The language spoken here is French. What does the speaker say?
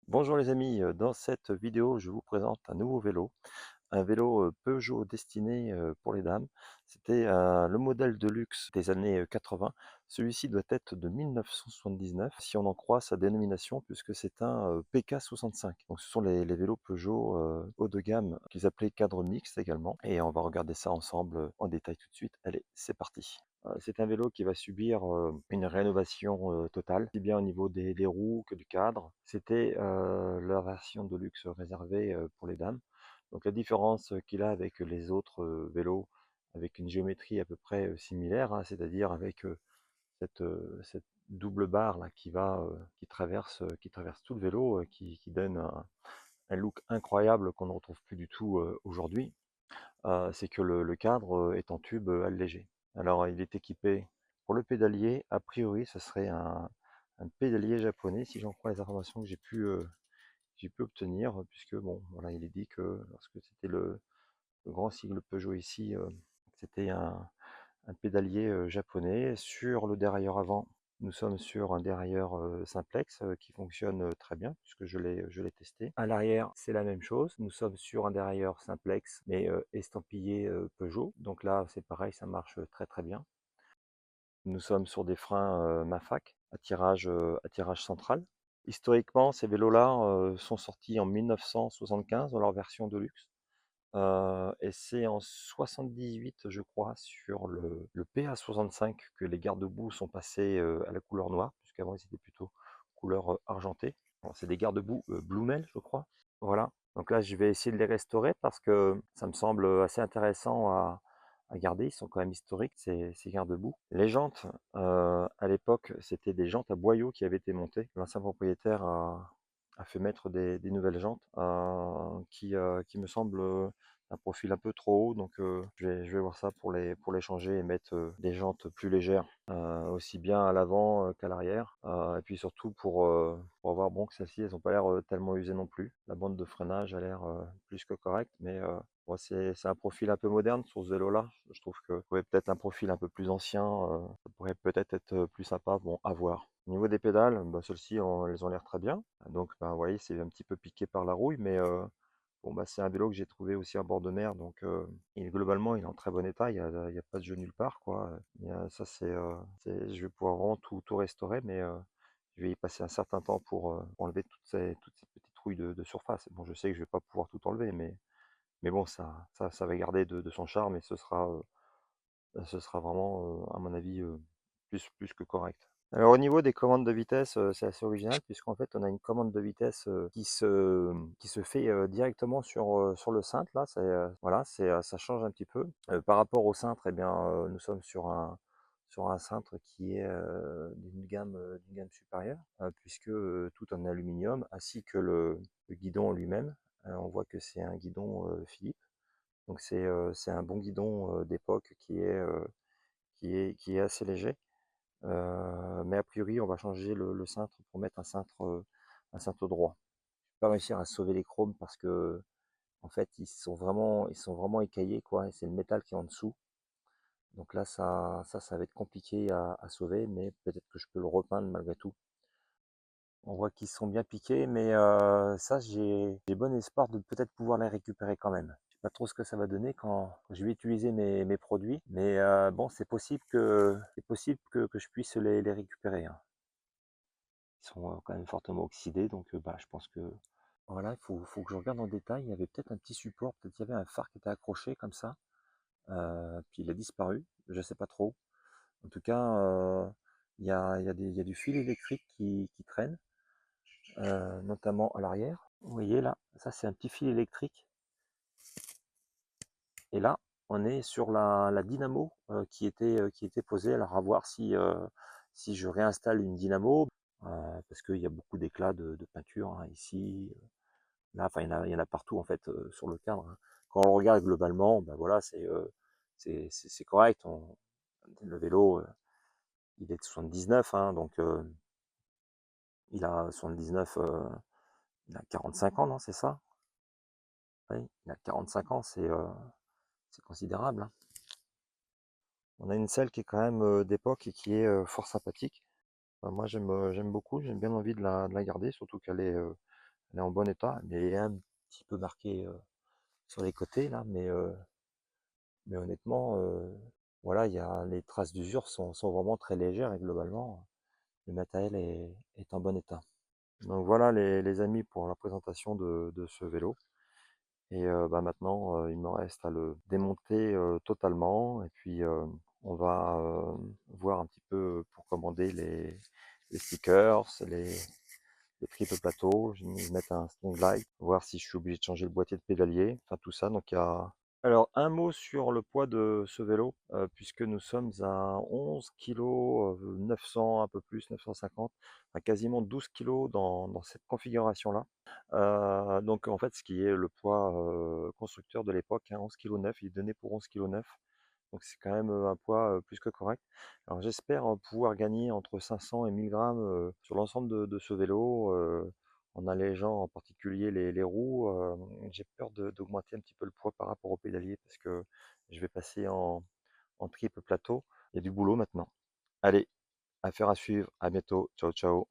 Bonjour les amis, dans cette vidéo je vous présente un nouveau vélo, un vélo Peugeot destiné pour les dames. C'était le modèle de luxe des années 80. Celui-ci doit être de 1979 si on en croit sa dénomination, puisque c'est un PK65. Donc ce sont les vélos Peugeot haut de gamme qu'ils appelaient cadre mixte également. Et on va regarder ça ensemble en détail tout de suite. Allez, c'est parti. C'est un vélo qui va subir une rénovation totale, aussi bien au niveau des roues que du cadre. C'était la version de luxe réservée pour les dames. Donc la différence qu'il a avec les autres vélos, avec une géométrie à peu près similaire, hein, c'est-à-dire avec cette double barre là qui traverse tout le vélo, qui donne un look incroyable qu'on ne retrouve plus du tout aujourd'hui. C'est que le cadre est en tube allégé. Alors il est équipé pour le pédalier, a priori ce serait un pédalier japonais si j'en crois les informations que j'ai pu obtenir, puisque bon voilà, il est dit que lorsque c'était le grand sigle Peugeot ici, c'était un pédalier japonais. Sur le dérailleur avant, nous sommes sur un dérailleur simplex qui fonctionne très bien puisque je l'ai testé. À l'arrière, c'est la même chose. Nous sommes sur un dérailleur simplex mais estampillé Peugeot. Donc là, c'est pareil, ça marche très très bien. Nous sommes sur des freins Mafac à tirage central. Historiquement, ces vélos-là sont sortis en 1975 dans leur version de luxe. Et c'est en 78, je crois, sur le PA65 que les garde-boue sont passés à la couleur noire, puisqu'avant ils étaient plutôt couleur argentée. Bon, c'est des garde-boue Blumel, je crois. Voilà. Donc là, je vais essayer de les restaurer parce que ça me semble assez intéressant à garder. Ils sont quand même historiques, ces garde-boue. Les jantes, à l'époque, c'était des jantes à boyaux qui avaient été montées. L'ancien propriétaire a fait mettre des nouvelles jantes qui me semblent un profil un peu trop haut, donc je vais voir ça pour les changer et mettre des jantes plus légères, aussi bien à l'avant qu'à l'arrière, et puis surtout pour voir bon, que celles-ci elles n'ont pas l'air tellement usées non plus. La bande de freinage a l'air plus que correcte, mais bon, c'est un profil un peu moderne sur ce vélo-là. Je trouve que peut-être un profil un peu plus ancien, ça pourrait peut-être être plus sympa, bon, à voir. Au niveau des pédales, bah, celles-ci elles ont l'air très bien. Donc bah, vous voyez, c'est un petit peu piqué par la rouille, mais bon, bah, c'est un vélo que j'ai trouvé aussi à bord de mer, donc globalement, il est en très bon état, il y a pas de jeu nulle part, quoi. Ça, je vais pouvoir vraiment tout restaurer, mais je vais y passer un certain temps pour enlever toutes ces petites rouilles de surface. Bon, je sais que je vais pas pouvoir tout enlever, mais bon, ça va garder de son charme et ce sera vraiment, à mon avis, plus que correct. Alors au niveau des commandes de vitesse, c'est assez original puisqu'en fait on a une commande de vitesse qui se fait directement sur le cintre là, voilà, ça change un petit peu. Par rapport au cintre, eh bien, nous sommes sur un cintre qui est d'une gamme supérieure, puisque tout en aluminium, ainsi que le guidon lui-même. On voit que c'est un guidon Philips, donc c'est un bon guidon d'époque qui est assez léger. Mais a priori, on va changer le cintre pour mettre un cintre droit. Je vais pas réussir à sauver les chromes parce que en fait, ils sont vraiment écaillés, quoi, et c'est le métal qui est en dessous. Donc là, ça va être compliqué à sauver, mais peut-être que je peux le repeindre malgré tout. On voit qu'ils sont bien piqués, mais ça, j'ai bon espoir de peut-être pouvoir les récupérer quand même. Je sais pas trop ce que ça va donner quand je vais utiliser mes produits, mais bon, c'est possible que je puisse les récupérer, hein. Ils sont quand même fortement oxydés, donc bah, je pense que voilà, faut que je regarde en détail. Il y avait peut-être un petit support, peut-être qu'il y avait un phare qui était accroché comme ça, puis il a disparu, je sais pas trop. En tout cas, il y a du fil électrique qui traîne, notamment à l'arrière. Vous voyez là, ça c'est un petit fil électrique. Et là, on est sur la dynamo qui était posée. Alors à voir si je réinstalle une dynamo, parce qu'il y a beaucoup d'éclats de peinture hein, ici, là, enfin il y en a partout en fait sur le cadre, hein. Quand on le regarde globalement, ben voilà, c'est correct. Le vélo, il est de 79, hein, donc il a 79, il a 45 ans, non, c'est ça? Oui, il a 45 ans, c'est considérable, hein. On a une selle qui est quand même d'époque et qui est fort sympathique. Moi j'aime beaucoup, j'ai bien envie de la garder, surtout qu'elle est elle est en bon état, mais elle est un petit peu marquée sur les côtés là, mais honnêtement, voilà, il y a les traces d'usure sont vraiment très légères et globalement, le matériel est en bon état. Donc voilà les amis pour la présentation de ce vélo. Et bah, maintenant, il me reste à le démonter totalement et puis on va voir un petit peu pour commander les stickers, le triple plateau. Je vais mettre un Strong Light, voir si je suis obligé de changer le boîtier de pédalier, enfin tout ça. Donc il y a... Alors un mot sur le poids de ce vélo, puisque nous sommes à 11 kg 900, un peu plus, 950, à quasiment 12 kg dans cette configuration-là. Donc en fait, ce qui est le poids constructeur de l'époque, hein, 11,9 kg, il est donné pour 11,9 kg. Donc c'est quand même un poids plus que correct. Alors j'espère pouvoir gagner entre 500 et 1000 grammes sur l'ensemble de ce vélo, en allégeant en particulier les roues. J'ai peur d'augmenter un petit peu le poids par rapport au pédalier parce que je vais passer en triple plateau. Il y a du boulot maintenant. Allez, affaire à suivre. À bientôt. Ciao, ciao.